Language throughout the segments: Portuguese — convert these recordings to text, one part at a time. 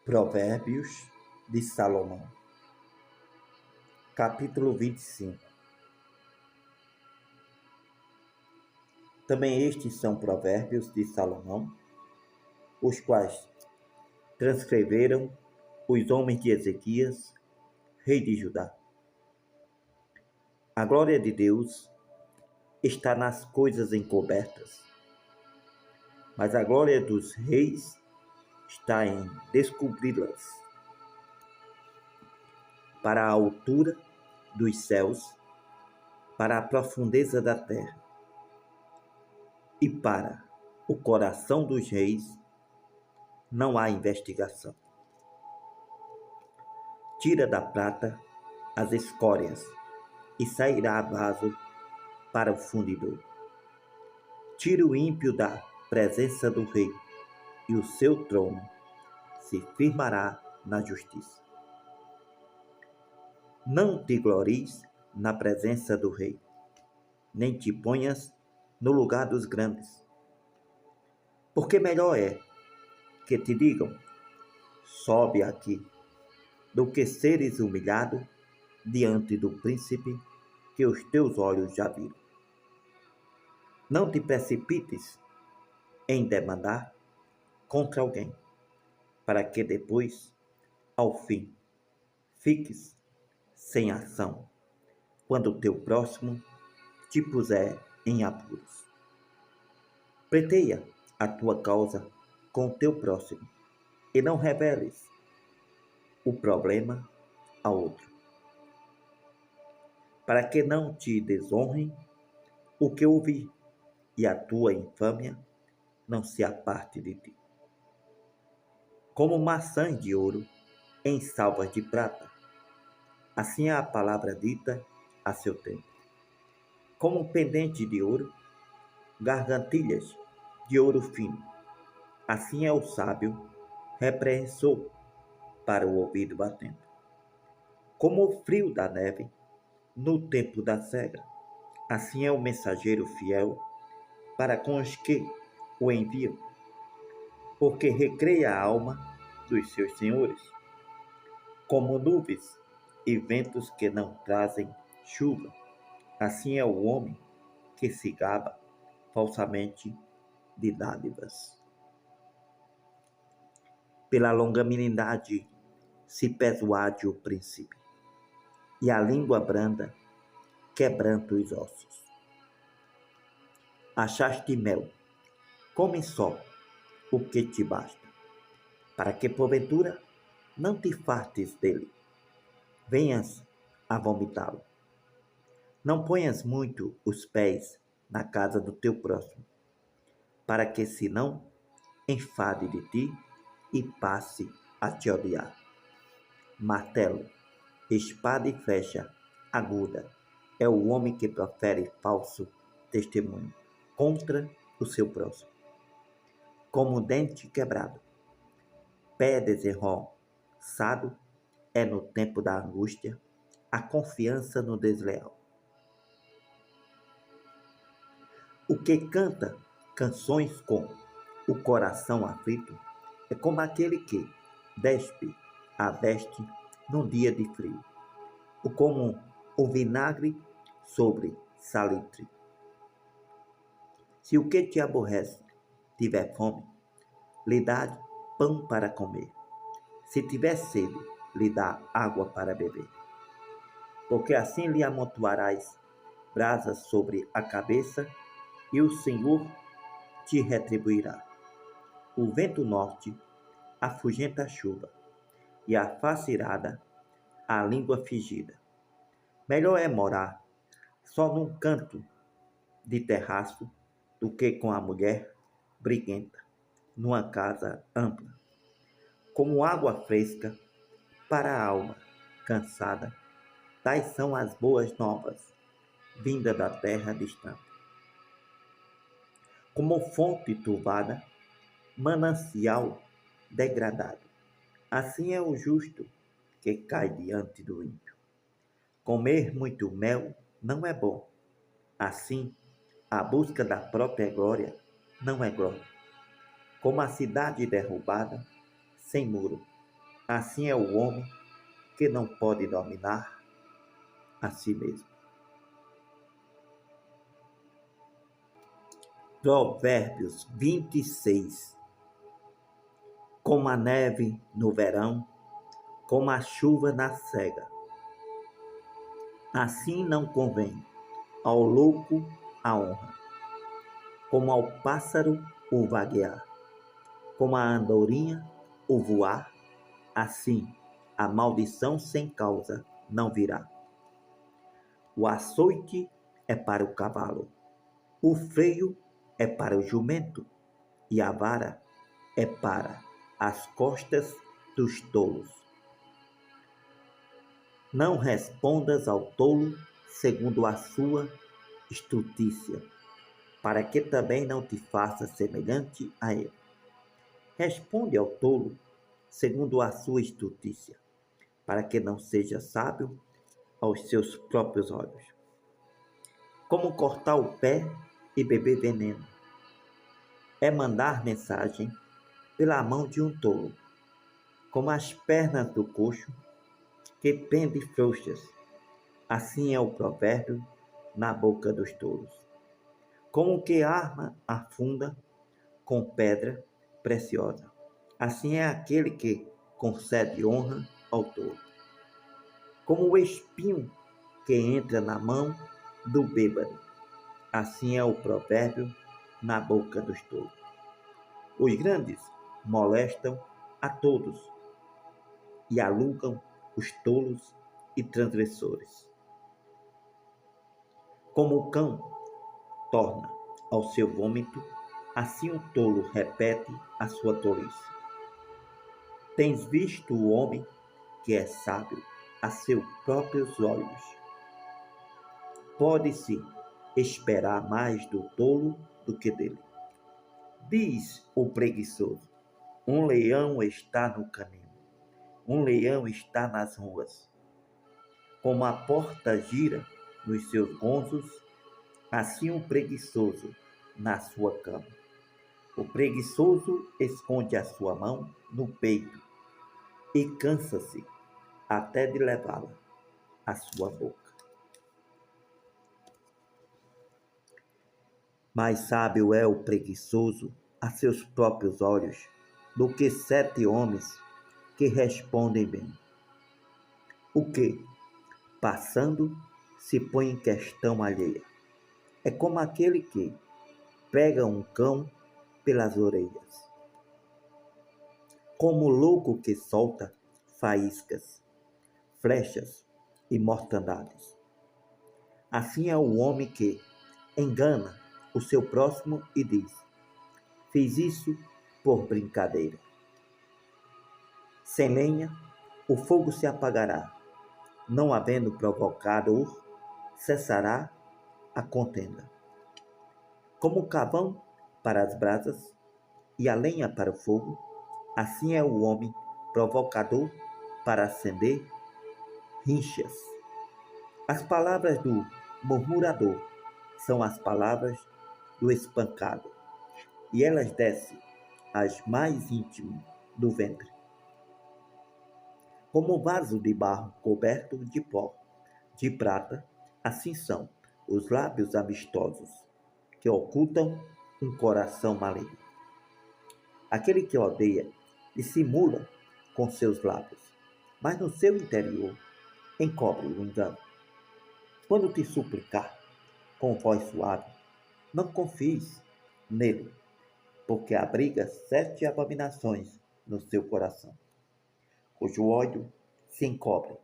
Provérbios de Salomão, capítulo 25. Também estes são provérbios de Salomão, os quais transcreveram os homens de Ezequias, rei de Judá. A glória de Deus está nas coisas encobertas, mas a glória dos reis está em descobri-las. Para a altura dos céus, para a profundeza da terra, e para o coração dos reis não há investigação. Tira da prata as escórias e sairá vaso para o fundidor. Tira o ímpio da presença do rei, e o seu trono se firmará na justiça. Não te glories na presença do rei, nem te ponhas no lugar dos grandes. Porque melhor é que te digam, sobe aqui, do que seres humilhado diante do príncipe que os teus olhos já viram. Não te precipites em demandar contra alguém, para que depois, ao fim, fiques sem ação, quando o teu próximo te puser em apuros. Pleiteia a tua causa com o teu próximo, e não reveles o problema a outro, para que não te desonrem o que ouvi, e a tua infâmia não se aparte de ti. Como maçãs de ouro em salvas de prata, assim é a palavra dita a seu tempo. Como um pendente de ouro, gargantilhas de ouro fino, assim é o sábio repreensor para o ouvido batendo. Como o frio da neve no tempo da cega, assim é o mensageiro fiel para com os que o enviam, porque recreia a alma dos seus senhores, como nuvens e ventos que não trazem chuva, assim é o homem que se gaba falsamente de dádivas. Pela longanimidade se persuade o príncipe, e a língua branda quebranta os ossos. Achaste mel, come só o que te basta, para que porventura não te fartes dele, venhas a vomitá-lo. Não ponhas muito os pés na casa do teu próximo, para que se não enfade de ti e passe a te odiar. Martelo, espada e flecha aguda é o homem que profere falso testemunho contra o seu próximo. Como dente quebrado, pé desenroçado é no tempo da angústia a confiança no desleal. O que canta canções com o coração aflito é como aquele que despe a veste num dia de frio, ou como o vinagre sobre salitre. Se o que te aborrece tiver fome, lhe dá pão para comer. Se tiver sede, lhe dá água para beber. Porque assim lhe amontoarás brasas sobre a cabeça, e o Senhor te retribuirá. O vento norte afugenta a chuva, e a face irada a língua fingida. Melhor é morar só num canto de terraço do que com a mulher briguenta numa casa ampla. Como água fresca para a alma cansada, tais são as boas novas, vinda da terra distante. Como fonte turvada, manancial degradado, assim é o justo que cai diante do ímpio. Comer muito mel não é bom, assim a busca da própria glória não é glória. Como a cidade derrubada, sem muro, Assim é o homem que não pode dominar a si mesmo. Provérbios 26. Como a neve no verão, como a chuva na cega, assim não convém ao louco a honra, como ao pássaro o vaguear, como a andorinha o voar, assim a maldição sem causa não virá. O açoite é para o cavalo, o freio é para o jumento, e a vara é para as costas dos tolos. Não respondas ao tolo segundo a sua estutícia, para que também não te faça semelhante a ele. Responde ao tolo segundo a sua estutícia, para que não seja sábio aos seus próprios olhos. Como cortar o pé e beber veneno, é mandar mensagem pela mão de um tolo, como as pernas do coxo que pende frouxas, assim é o provérbio na boca dos tolos. Como que arma afunda com pedra preciosa, assim é aquele que concede honra ao tolo. Como o espinho que entra na mão do bêbado, assim é o provérbio na boca dos tolos. Os grandes molestam a todos e alugam os tolos e transgressores. Como o cão torna ao seu vômito, assim o tolo repete a sua tolice. Tens visto o homem que é sábio a seus próprios olhos? Pode-se esperar mais do tolo do que dele. Diz o preguiçoso: um leão está no caminho, um leão está nas ruas. Como a porta gira nos seus gonzos, assim o preguiçoso na sua cama. O preguiçoso esconde a sua mão no peito e cansa-se até de levá-la à sua boca. Mais sábio é o preguiçoso a seus próprios olhos do que 7 homens que respondem bem. O que, passando, se põe em questão alheia. É como aquele que pega um cão pelas orelhas. Como o louco que solta faíscas, flechas e mortandades. Assim é o homem que engana o seu próximo e diz: fiz isso por brincadeira. Sem lenha, o fogo se apagará. Não havendo provocador, cessará a contenda. Como o carvão para as brasas e a lenha para o fogo, assim é o homem provocador para acender rinchas. As palavras do murmurador são as palavras do espancado, e elas descem às mais íntimas do ventre. Como um vaso de barro coberto de pó de prata, assim são os lábios amistosos, que ocultam um coração maligno. Aquele que odeia dissimula com seus lábios, mas no seu interior encobre o engano. Quando te suplicar com voz suave, não confies nele, porque abriga 7 abominações no seu coração, cujo ódio se encobre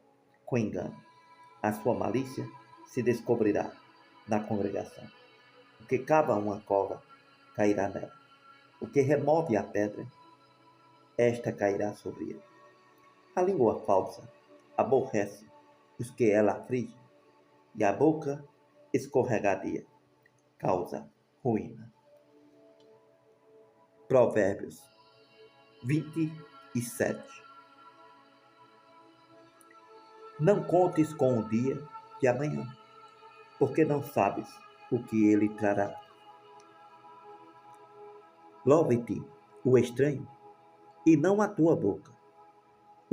com engano. A sua malícia se descobrirá na congregação. O que cava uma cova cairá nela. O que remove a pedra, esta cairá sobre ele. A língua falsa aborrece os que ela aflige, e a boca escorregadia causa ruína. Provérbios 27. Não contes com o dia de amanhã, porque não sabes o que ele trará. Louve-te o estranho, e não a tua boca,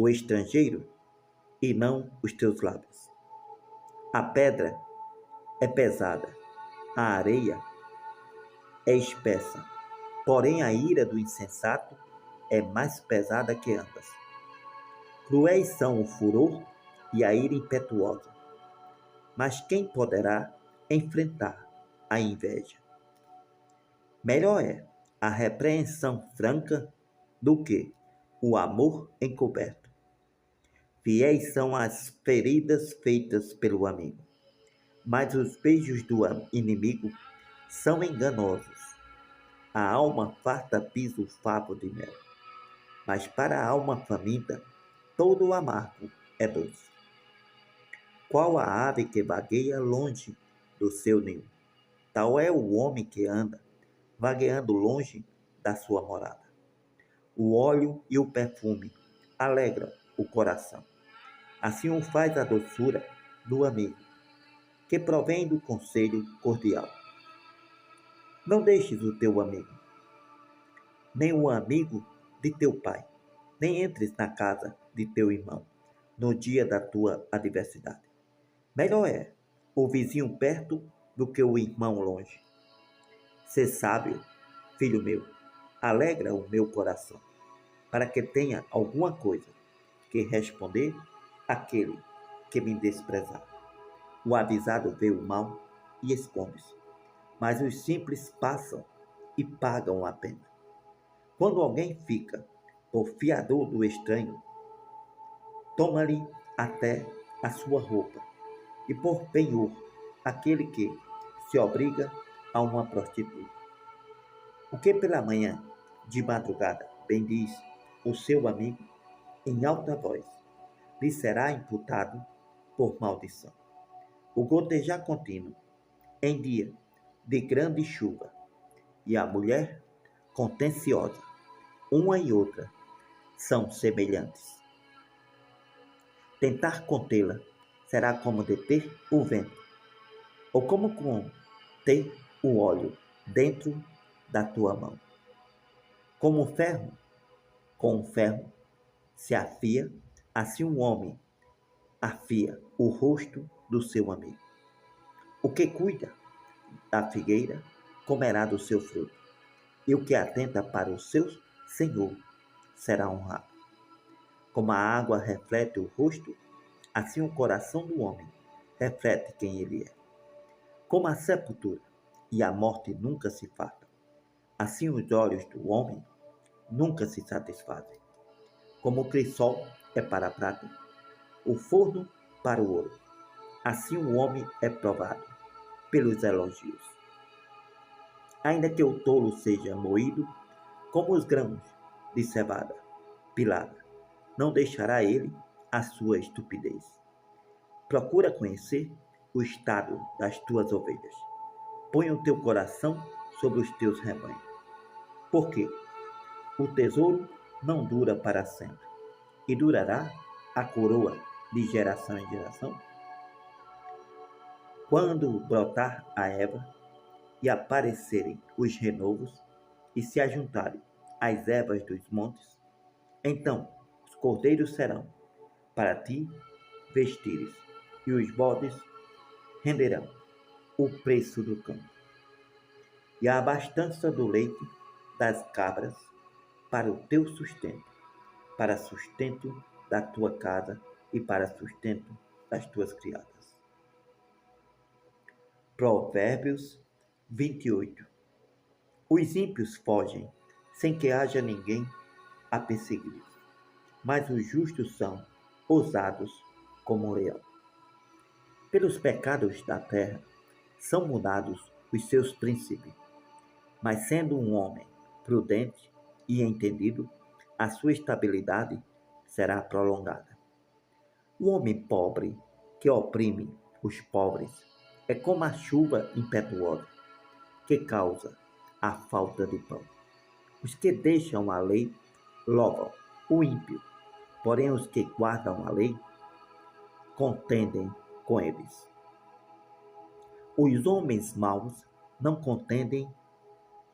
o estrangeiro e não os teus lábios. A pedra é pesada, a areia é espessa, porém a ira do insensato é mais pesada que ambas. Cruéis são o furor e a ira impetuosa, mas quem poderá enfrentar a inveja? Melhor é a repreensão franca do que o amor encoberto. Fiéis são as feridas feitas pelo amigo, mas os beijos do inimigo são enganosos. A alma farta pisa o favo de mel, mas para a alma faminta todo o amargo é doce. Qual a ave que vagueia longe do seu ninho? Tal é o homem que anda vagueando longe da sua morada. O óleo e o perfume alegram o coração. Assim o faz a doçura do amigo, que provém do conselho cordial. Não deixes o teu amigo, nem o amigo de teu pai, nem entres na casa de teu irmão no dia da tua adversidade. Melhor é o vizinho perto do que o irmão longe. Sê sábio, filho meu, alegra o meu coração, para que tenha alguma coisa que responder àquele que me desprezar. O avisado vê o mal e esconde-se, mas os simples passam e pagam a pena. Quando alguém fica por fiador do estranho, toma-lhe até a sua roupa, e por penhor aquele que se obriga a uma prostituta. O que pela manhã, de madrugada, bendiz o seu amigo em alta voz, lhe será imputado por maldição. O gotejar contínuo em dia de grande chuva e a mulher contenciosa, uma e outra, são semelhantes. Tentar contê-la será como deter o vento, ou como ter o óleo dentro da tua mão. Como o ferro, com o ferro se afia, assim um homem afia o rosto do seu amigo. O que cuida da figueira comerá do seu fruto, e o que atenta para o seu senhor será honrado. Como a água reflete o rosto, assim o coração do homem reflete quem ele é. Como a sepultura e a morte nunca se fartam, assim os olhos do homem nunca se satisfazem. Como o crisol é para a prata, o forno para o ouro, assim o homem é provado pelos elogios. Ainda que o tolo seja moído como os grãos de cevada pilada, não deixará ele a sua estupidez. Procura conhecer o estado das tuas ovelhas. Põe o teu coração sobre os teus rebanhos. Porque o tesouro não dura para sempre, e durará a coroa de geração em geração. Quando brotar a erva e aparecerem os renovos e se ajuntarem as ervas dos montes, então os cordeiros serão para ti vestires, e os bodes renderão o preço do campo, e a abastança do leite das cabras para o teu sustento, para sustento da tua casa e para sustento das tuas criadas. Provérbios 28. Os ímpios fogem sem que haja ninguém a perseguir, mas os justos são ousados como um leão. Pelos pecados da terra são mudados os seus príncipes, mas sendo um homem prudente e entendido, a sua estabilidade será prolongada. O homem pobre que oprime os pobres é como a chuva impetuosa que causa a falta de pão. Os que deixam a lei louvam o ímpio, porém os que guardam a lei contendem com eles. Os homens maus não contendem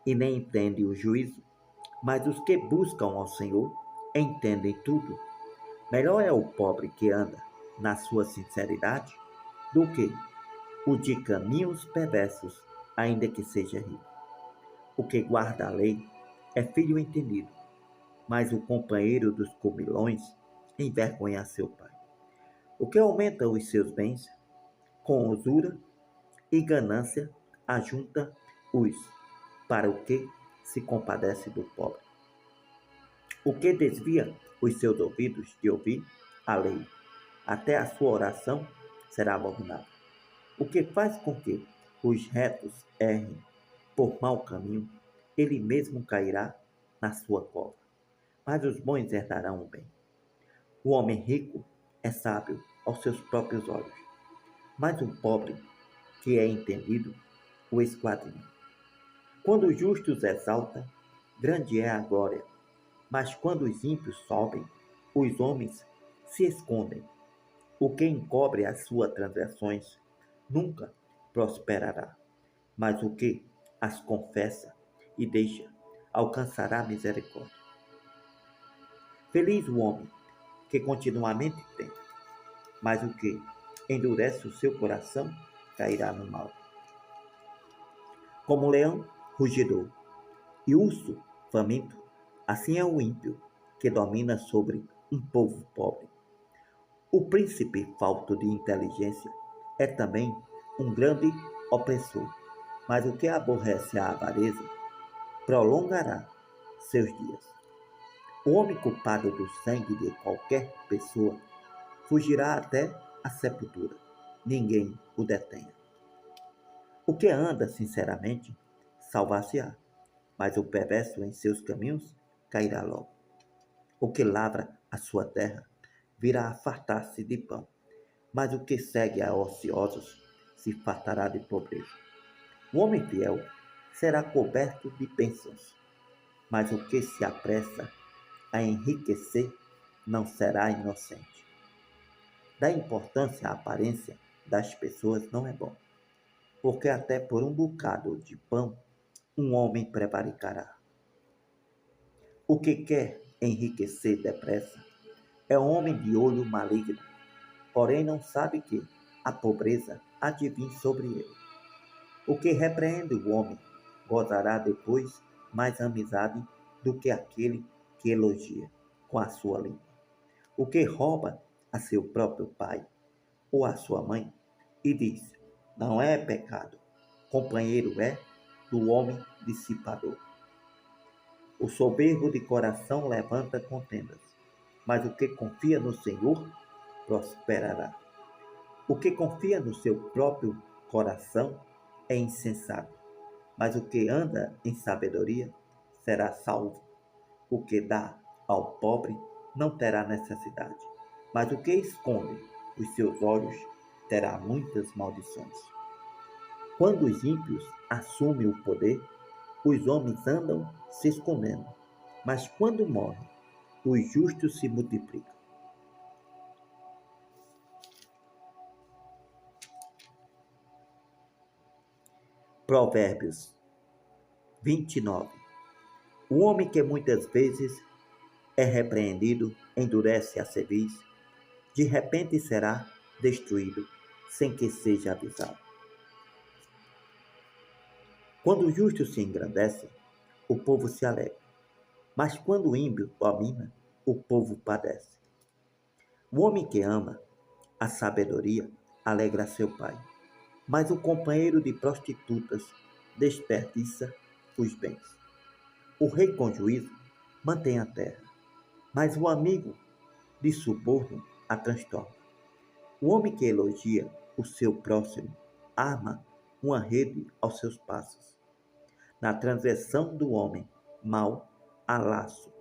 e nem entendem o juízo, mas os que buscam ao Senhor entendem tudo. Melhor é o pobre que anda na sua sinceridade do que o de caminhos perversos, ainda que seja rico. O que guarda a lei é filho entendido, mas o companheiro dos comilões envergonha seu pai. O que aumenta os seus bens, com usura e ganância, ajunta-os para o que se compadece do pobre. O que desvia os seus ouvidos de ouvir a lei, até a sua oração será abominável. O que faz com que os retos errem por mau caminho, ele mesmo cairá na sua cova. Mas os bons herdarão o bem. O homem rico é sábio aos seus próprios olhos, mas o pobre, que é entendido, o esquadrinha. Quando os justos exaltam, grande é a glória, mas quando os ímpios sobem, os homens se escondem. O que encobre as suas transgressões nunca prosperará, mas o que as confessa e deixa alcançará misericórdia. Feliz o homem que continuamente tem, mas o que endurece o seu coração cairá no mal. Como leão rugidor e urso faminto, assim é o ímpio que domina sobre um povo pobre. O príncipe falto de inteligência é também um grande opressor, mas o que aborrece a avareza prolongará seus dias. O homem culpado do sangue de qualquer pessoa fugirá até a sepultura. Ninguém o detenha. O que anda sinceramente salvar-se-á, mas o perverso em seus caminhos cairá logo. O que lavra a sua terra virá a fartar-se de pão, mas o que segue a ociosos se fartará de pobreza. O homem fiel será coberto de bênçãos, mas o que se apressa a enriquecer não será inocente. Dar importância à aparência das pessoas não é bom, porque até por um bocado de pão um homem prevaricará. O que quer enriquecer depressa é um homem de olho maligno, porém não sabe que a pobreza há de vir sobre ele. O que repreende o homem gozará depois mais amizade do que aquele que elogia com a sua língua. O que rouba a seu próprio pai ou a sua mãe e diz: não é pecado, companheiro é do homem dissipador. O soberbo de coração levanta contendas, mas o que confia no Senhor prosperará. O que confia no seu próprio coração é insensato, mas o que anda em sabedoria será salvo. O que dá ao pobre não terá necessidade, mas o que esconde os seus olhos terá muitas maldições. Quando os ímpios assumem o poder, os homens andam se escondendo, mas quando morrem, os justos se multiplicam. Provérbios 29. O homem que muitas vezes é repreendido endurece a cerviz, de repente será destruído, sem que seja avisado. Quando o justo se engrandece, o povo se alegra, mas quando o ímpio domina, o povo padece. O homem que ama a sabedoria alegra seu pai, mas o companheiro de prostitutas desperdiça os bens. O rei com juízo mantém a terra, mas o amigo de suborno a transtorna. O homem que elogia o seu próximo arma uma rede aos seus passos. Na transgressão do homem mau há laço,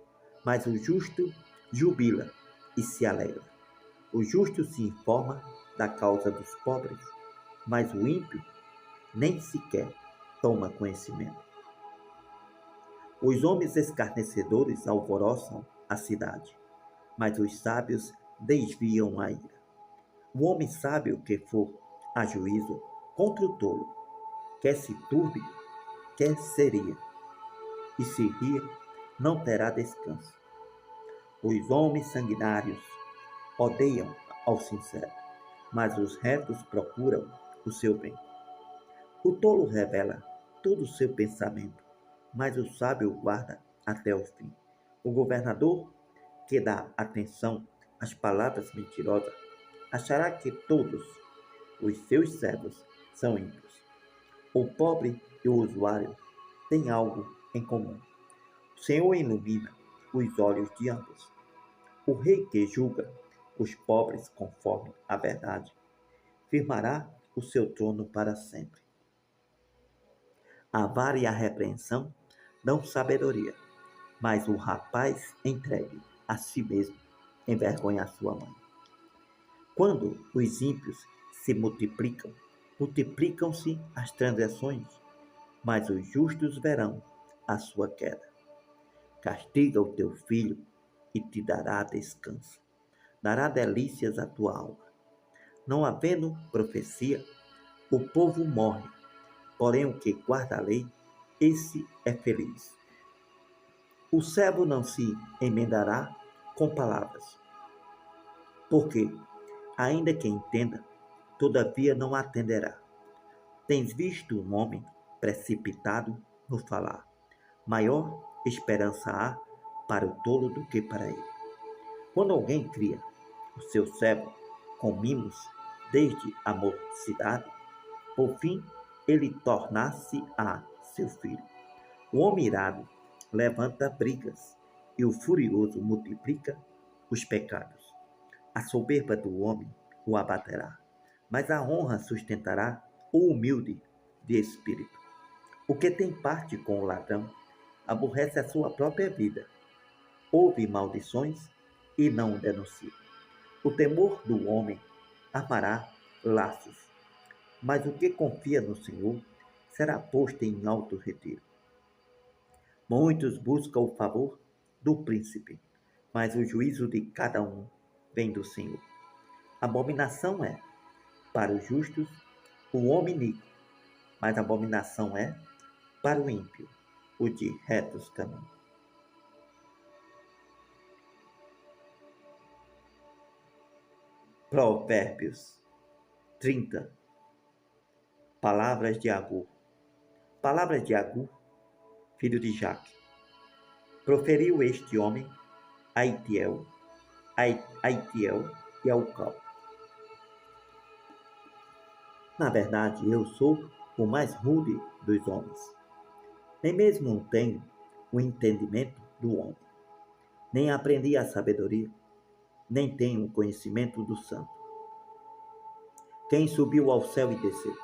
mas o justo jubila e se alegra. O justo se informa da causa dos pobres, mas o ímpio nem sequer toma conhecimento. Os homens escarnecedores alvoroçam a cidade, mas os sábios desviam a ira. O homem sábio que for a juízo contra o tolo, quer se turbe, quer seria, e se ria, não terá descanso. Os homens sanguinários odeiam ao sincero, mas os retos procuram o seu bem. O tolo revela todo o seu pensamento, mas o sábio guarda até o fim. O governador que dá atenção às palavras mentirosas achará que todos os seus servos são ímpios. O pobre e o usuário têm algo em comum. O Senhor ilumina os olhos de ambos. O rei que julga os pobres conforme a verdade firmará o seu trono para sempre. A vara e a repreensão dão sabedoria, mas o rapaz entregue a si mesmo envergonha a sua mãe. Quando os ímpios se multiplicam, multiplicam-se as transgressões, mas os justos verão a sua queda. Castiga o teu filho e te dará descanso, dará delícias à tua alma. Não havendo profecia, o povo morre, porém o que guarda a lei, esse é feliz. O servo não se emendará com palavras, porque, ainda que entenda, todavia não atenderá. Tens visto um homem precipitado no falar. Maior esperança há para o tolo do que para ele. Quando alguém cria o seu servo com mimos desde a mocidade, por fim ele tornar-se-á seu filho. O homem irado levanta brigas e o furioso multiplica os pecados. A soberba do homem o abaterá, mas a honra sustentará o humilde de espírito. O que tem parte com o ladrão aborrece a sua própria vida, ouve maldições e não o denuncia. O temor do homem armará laços, mas o que confia no Senhor será posto em alto retiro. Muitos buscam o favor do príncipe, mas o juízo de cada um vem do Senhor. Abominação é, para os justos, o homem iníquo, mas abominação é, para o ímpio, o de retos caminhos. Provérbios 30. Palavras de Agur. Palavras de Agur, filho de Jaque. Proferiu este homem Aitiel e Aucal. Na verdade, eu sou o mais rude dos homens. Nem mesmo tenho o entendimento do homem. Nem aprendi a sabedoria, nem tenho o conhecimento do santo. Quem subiu ao céu e desceu?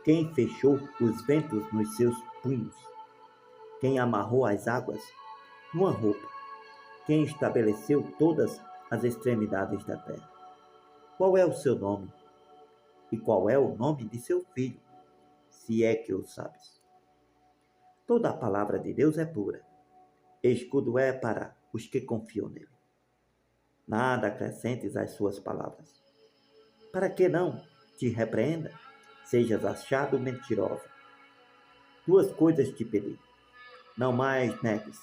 Quem fechou os ventos nos seus punhos? Quem amarrou as águas numa roupa? Quem estabeleceu todas as extremidades da terra? Qual é o seu nome? E qual é o nome de seu filho, se é que o sabes? Toda a palavra de Deus é pura. Escudo é para os que confiam nele. Nada acrescentes às suas palavras, para que não te repreenda, sejas achado mentiroso. Duas coisas te pedi, não mais negues,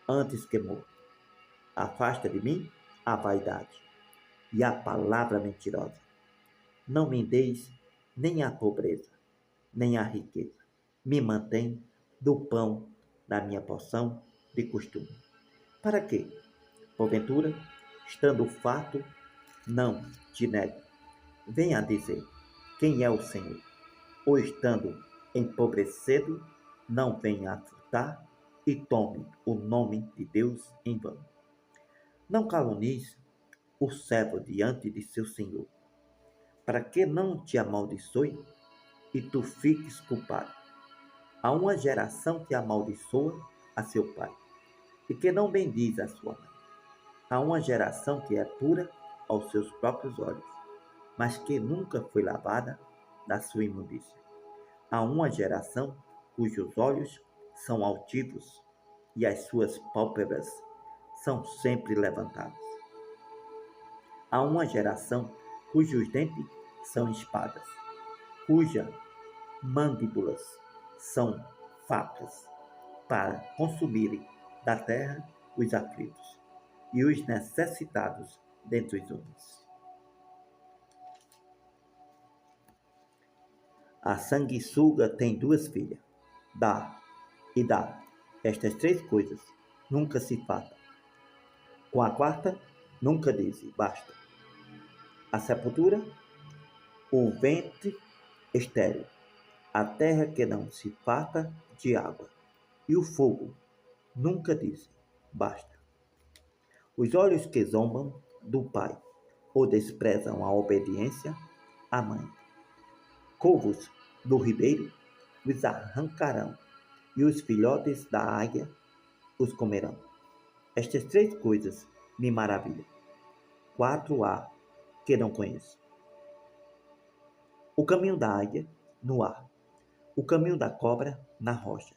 antes que morra. Afasta de mim a vaidade e a palavra mentirosa. Não me deis nem a pobreza, nem a riqueza. Me mantém do pão da minha porção de costume. Para quê? Porventura, estando farto, não te nego. Venha dizer quem é o Senhor. Ou estando empobrecido, não venha a furtar e tome o nome de Deus em vão. Não calunies o servo diante de seu senhor, para que não te amaldiçoe e tu fiques culpado. Há uma geração que amaldiçoa a seu pai e que não bendiz a sua mãe. Há uma geração que é pura aos seus próprios olhos, mas que nunca foi lavada da sua imundícia. Há uma geração cujos olhos são altivos e as suas pálpebras são sempre levantadas. Há uma geração cujos dentes são espadas, cujas mandíbulas são facas, para consumirem da terra os aflitos e os necessitados dentre os homens. A sanguessuga tem 2 filhas. Dá e dá. Estas 3 coisas nunca se fartam. Com a quarta, nunca diz basta. A sepultura, o ventre estéril, a terra que não se farta de água, e o fogo nunca diz basta. Os olhos que zombam do pai ou desprezam a obediência à mãe. Corvos do ribeiro os arrancarão, e os filhotes da águia os comerão. Estas 3 coisas me maravilham. 4 há que não conheço. O caminho da águia no ar, o caminho da cobra na rocha,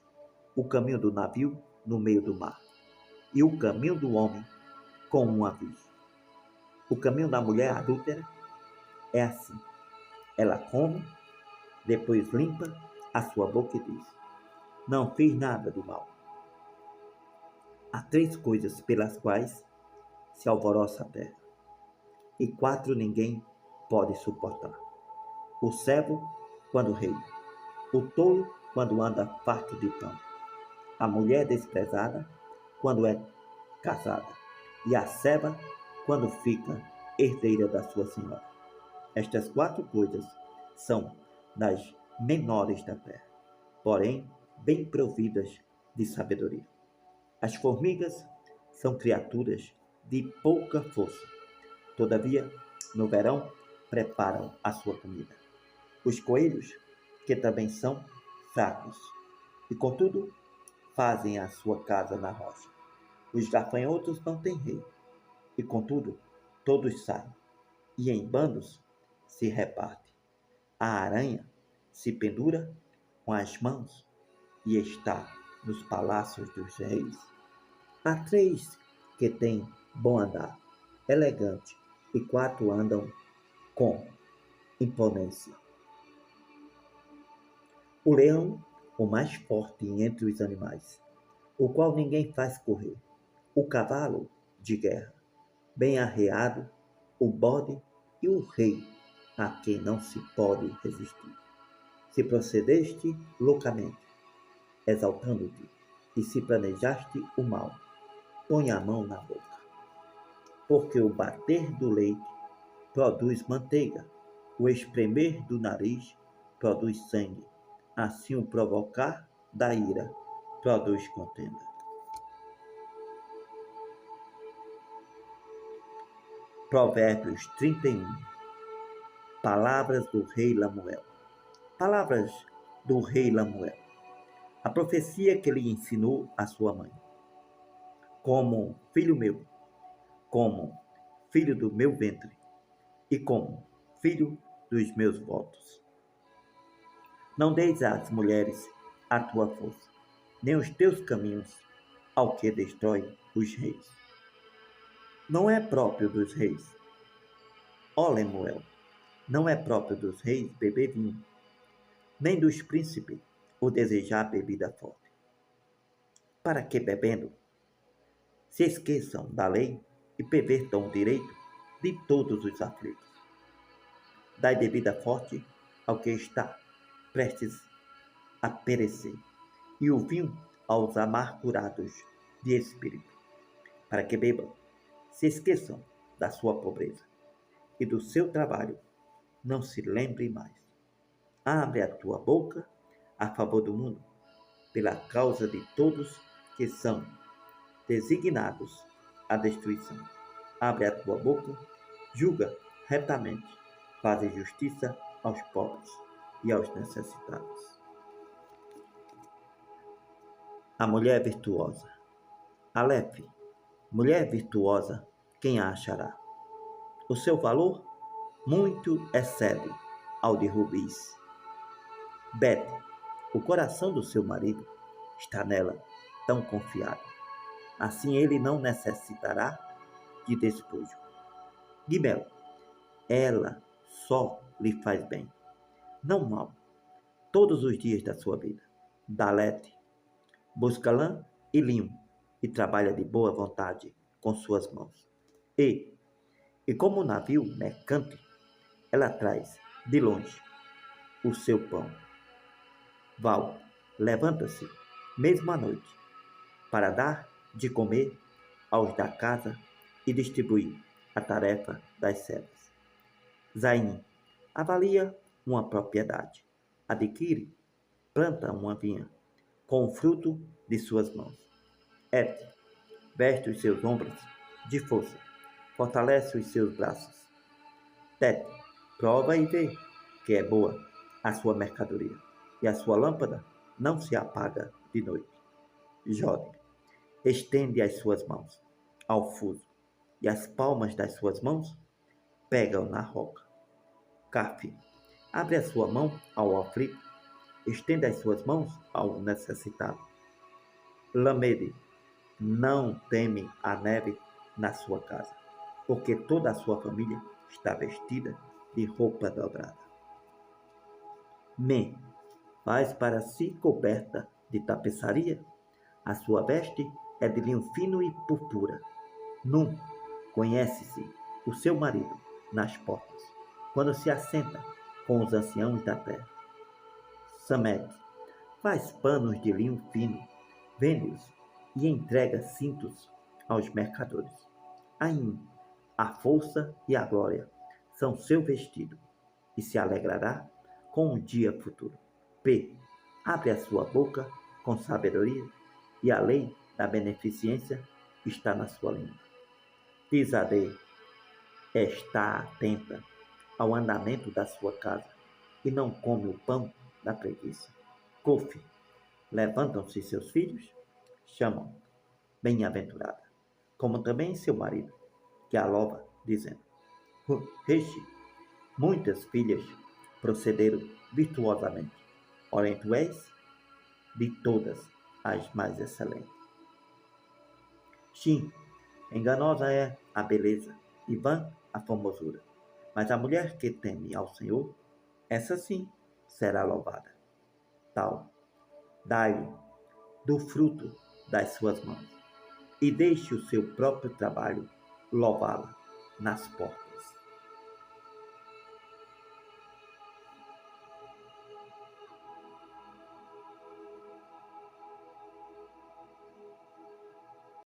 o caminho do navio no meio do mar, e o caminho do homem com um aviso. O caminho da mulher adúltera é assim. Ela come, depois limpa a sua boca e diz: não fiz nada de mal. Há 3 coisas pelas quais se alvoroça a terra, e 4 ninguém pode suportar: o servo quando reina, o tolo quando anda farto de pão, a mulher desprezada quando é casada, e a serva quando fica herdeira da sua senhora. Estas 4 coisas são das menores da terra, porém bem providas de sabedoria. As formigas são criaturas de pouca força, todavia, no verão, preparam a sua comida. Os coelhos, que também são fracos, e contudo fazem a sua casa na rocha. Os gafanhotos não têm rei, e contudo todos saem, e em bandos se repartem. A aranha se pendura com as mãos e está nos palácios dos reis. Há 3 que têm bom andar, elegante, e 4 andam com imponência. O leão, o mais forte entre os animais, o qual ninguém faz correr. O cavalo de guerra, bem arreado, o bode e o rei, a quem não se pode resistir. Se procedeste loucamente, exaltando-te, e se planejaste o mal, põe a mão na boca. Porque o bater do leite produz manteiga, o espremer do nariz produz sangue, assim o provocar da ira produz contenda. Provérbios 31. Palavras do rei Lemuel. Palavras do rei Lemuel. A profecia que lhe ensinou a sua mãe. Como filho meu, como filho do meu ventre, e como filho dos meus votos. Não deis às mulheres a tua força, nem os teus caminhos ao que destrói os reis. Não é próprio dos reis, ó Lemuel, não é próprio dos reis beber vinho, nem dos príncipes o desejar bebida forte. Para que bebendo se esqueçam da lei e pervertam o direito de todos os aflitos. Dai bebida forte ao que está prestes a perecer, e o vinho aos amargurados de espírito, para que bebam, se esqueçam da sua pobreza e do seu trabalho, não se lembrem mais. Abre a tua boca a favor do mundo, pela causa de todos que são designados à destruição. Abre a tua boca, julga retamente, faz justiça aos pobres e aos necessitados. A mulher virtuosa. Alefe, mulher virtuosa, quem a achará? O seu valor muito excede ao de rubis. Bete, o coração do seu marido está nela tão confiado. Assim ele não necessitará de despojo. Gimel, ela só lhe faz bem, não mal, todos os dias da sua vida. Dalete, busca lã e linho, e trabalha de boa vontade com suas mãos. E, E como navio mercante, ela traz, de longe, o seu pão. Val levanta-se, mesmo à noite, para dar de comer aos da casa e distribuir a tarefa das servas. Zain avalia uma propriedade, adquire, planta uma vinha, com o fruto de suas mãos. Et veste os seus ombros de força, fortalece os seus braços. Tet prova e vê que é boa a sua mercadoria, e a sua lâmpada não se apaga de noite. Jode estende as suas mãos ao fuso, e as palmas das suas mãos pegam na roca. Cafe abre a sua mão ao aflito, estende as suas mãos ao necessitado. Lamede não teme a neve na sua casa, porque toda a sua família está vestida de roupa dobrada. Men faz para si coberta de tapeçaria, a sua veste é de linho fino e purpura. Num conhece-se o seu marido nas portas, quando se assenta com os anciãos da terra. Samet faz panos de linho fino, vende-os e entrega cintos aos mercadores. Ain, a força e a glória são seu vestido, e se alegrará com o dia futuro. P, abre a sua boca com sabedoria, e a lei da beneficência está na sua língua. Tizadê está atenta ao andamento da sua casa, e não come o pão da preguiça. Cofe, levantam-se seus filhos, chamam bem-aventurada, como também seu marido, que a louva, dizendo: Reche, muitas filhas procederam virtuosamente, porém tu és de todas as mais excelentes. Sim, enganosa é a beleza e vã a formosura, mas a mulher que teme ao Senhor, essa sim será louvada. Tal, dai-lhe do fruto das suas mãos, e deixe o seu próprio trabalho louvá-la nas portas.